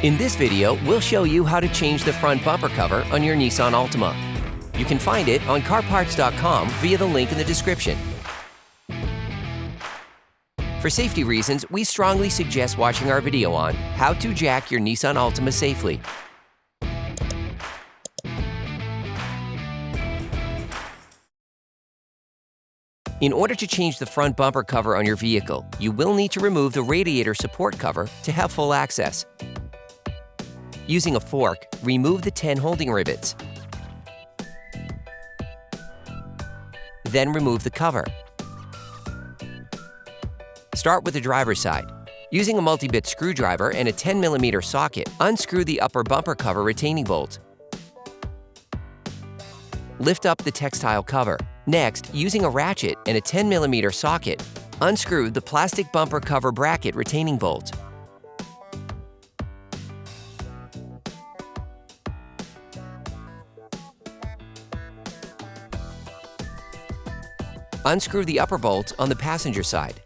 In this video, we'll show you how to change the front bumper cover on your Nissan Altima. You can find it on CarParts.com via the link in the description. For safety reasons, we strongly suggest watching our video on how to jack your Nissan Altima safely. In order to change the front bumper cover on your vehicle, you will need to remove the radiator support cover to have full access. Using a fork, remove the 10 holding rivets. Then remove the cover. Start with the driver's side. Using a multi-bit screwdriver and a 10mm socket, unscrew the upper bumper cover retaining bolt. Lift up the textile cover. Next, using a ratchet and a 10mm socket, unscrew the plastic bumper cover bracket retaining bolt. Unscrew the upper bolt on the passenger side.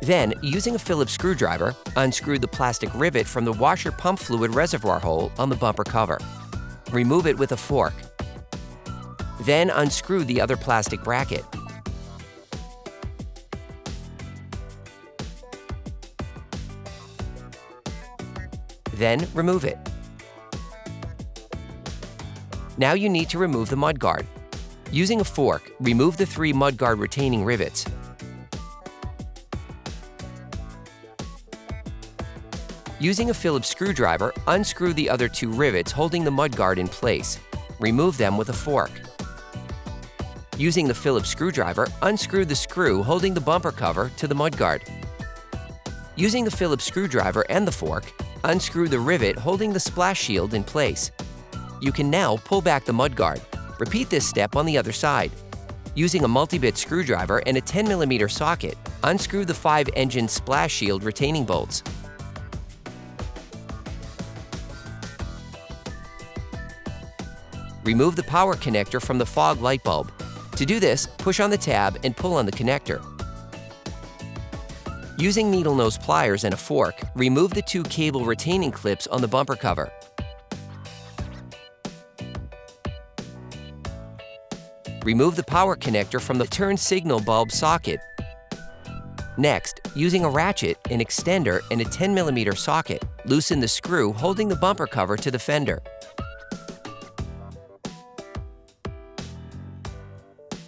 Then, using a Phillips screwdriver, unscrew the plastic rivet from the washer pump fluid reservoir hole on the bumper cover. Remove it with a fork. Then unscrew the other plastic bracket. Then remove it. Now you need to remove the mudguard. Using a fork, remove the 3 mudguard retaining rivets. Using a Phillips screwdriver, unscrew the other 2 rivets holding the mudguard in place. Remove them with a fork. Using the Phillips screwdriver, unscrew the screw holding the bumper cover to the mudguard. Using the Phillips screwdriver and the fork, unscrew the rivet holding the splash shield in place. You can now pull back the mudguard. Repeat this step on the other side. Using a multi-bit screwdriver and a 10mm socket, unscrew the 5-engine splash shield retaining bolts. Remove the power connector from the fog light bulb. To do this, push on the tab and pull on the connector. Using needle nose pliers and a fork, remove the 2 cable retaining clips on the bumper cover. Remove the power connector from the turn signal bulb socket. Next, using a ratchet, an extender, and a 10mm socket, loosen the screw holding the bumper cover to the fender.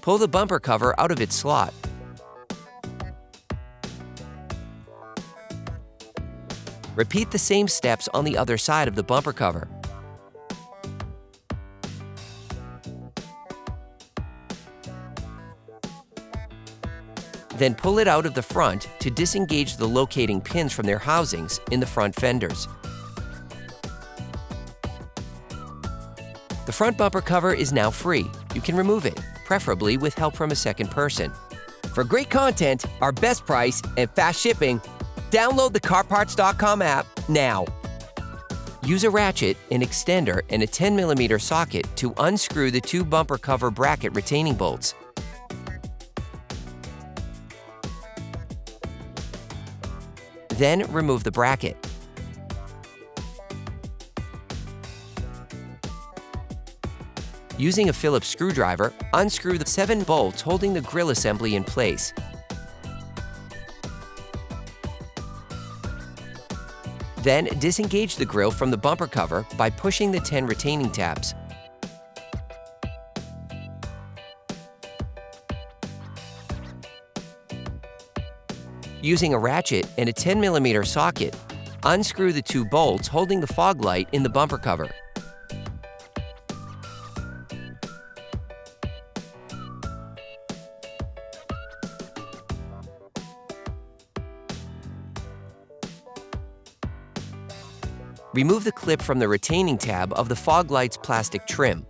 Pull the bumper cover out of its slot. Repeat the same steps on the other side of the bumper cover. Then pull it out of the front to disengage the locating pins from their housings in the front fenders. The front bumper cover is now free. You can remove it, preferably with help from a second person. For great content, our best price, and fast shipping, download the CarParts.com app now. Use a ratchet, an extender, and a 10mm socket to unscrew the 2 bumper cover bracket retaining bolts. Then remove the bracket. Using a Phillips screwdriver, unscrew the 7 bolts holding the grille assembly in place. Then disengage the grille from the bumper cover by pushing the 10 retaining tabs. Using a ratchet and a 10mm socket, unscrew the 2 bolts holding the fog light in the bumper cover. Remove the clip from the retaining tab of the fog light's plastic trim.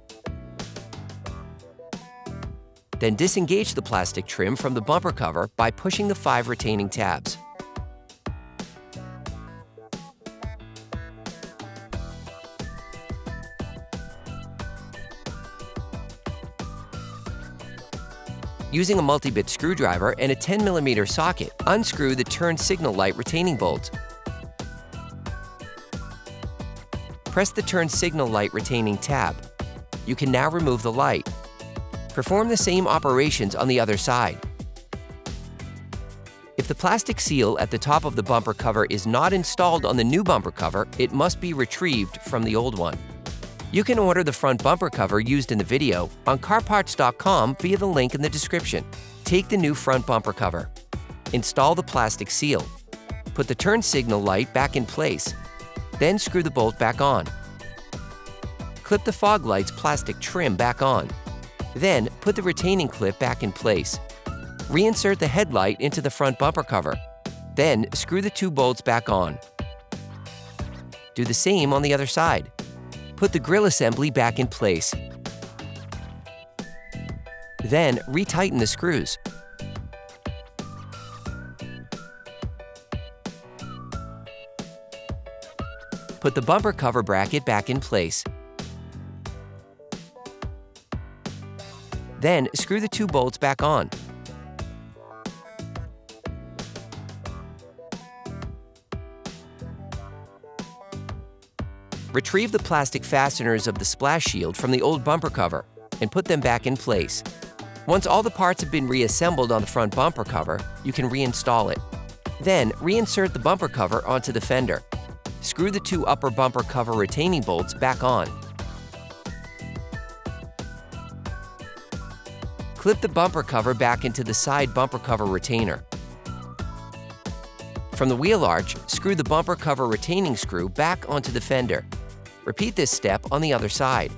Then disengage the plastic trim from the bumper cover by pushing the 5 retaining tabs. Using a multi-bit screwdriver and a 10mm socket, unscrew the turn signal light retaining bolt. Press the turn signal light retaining tab. You can now remove the light. Perform the same operations on the other side. If the plastic seal at the top of the bumper cover is not installed on the new bumper cover, it must be retrieved from the old one. You can order the front bumper cover used in the video on CarParts.com via the link in the description. Take the new front bumper cover. Install the plastic seal. Put the turn signal light back in place. Then screw the bolt back on. Clip the fog light's plastic trim back on. Then put the retaining clip back in place. Reinsert the headlight into the front bumper cover. Then screw the two bolts back on. Do the same on the other side. Put the grille assembly back in place. Then retighten the screws. Put the bumper cover bracket back in place. Then screw the two bolts back on. Retrieve the plastic fasteners of the splash shield from the old bumper cover and put them back in place. Once all the parts have been reassembled on the front bumper cover, you can reinstall it. Then reinsert the bumper cover onto the fender. Screw the two upper bumper cover retaining bolts back on. Clip the bumper cover back into the side bumper cover retainer. From the wheel arch, screw the bumper cover retaining screw back onto the fender. Repeat this step on the other side.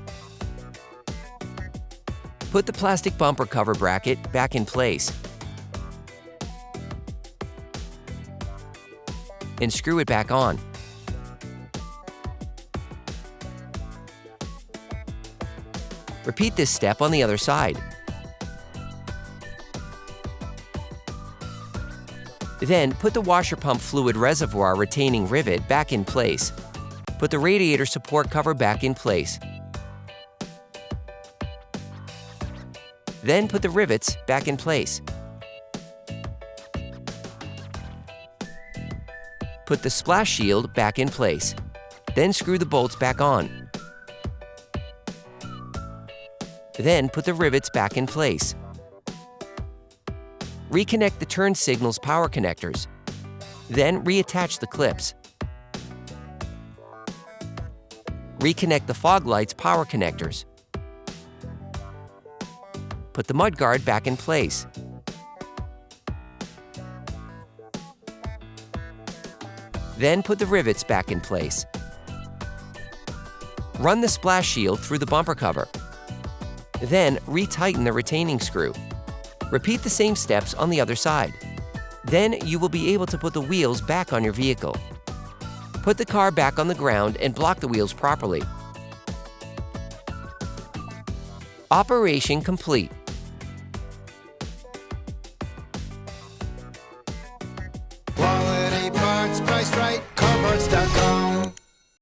Put the plastic bumper cover bracket back in place and screw it back on. Repeat this step on the other side. Then put the washer pump fluid reservoir retaining rivet back in place. Put the radiator support cover back in place. Then put the rivets back in place. Put the splash shield back in place. Then screw the bolts back on. Then put the rivets back in place. Reconnect the turn signal's power connectors. Then reattach the clips. Reconnect the fog light's power connectors. Put the mudguard back in place. Then put the rivets back in place. Run the splash shield through the bumper cover. Then retighten the retaining screw. Repeat the same steps on the other side. Then you will be able to put the wheels back on your vehicle. Put the car back on the ground and block the wheels properly. Operation complete.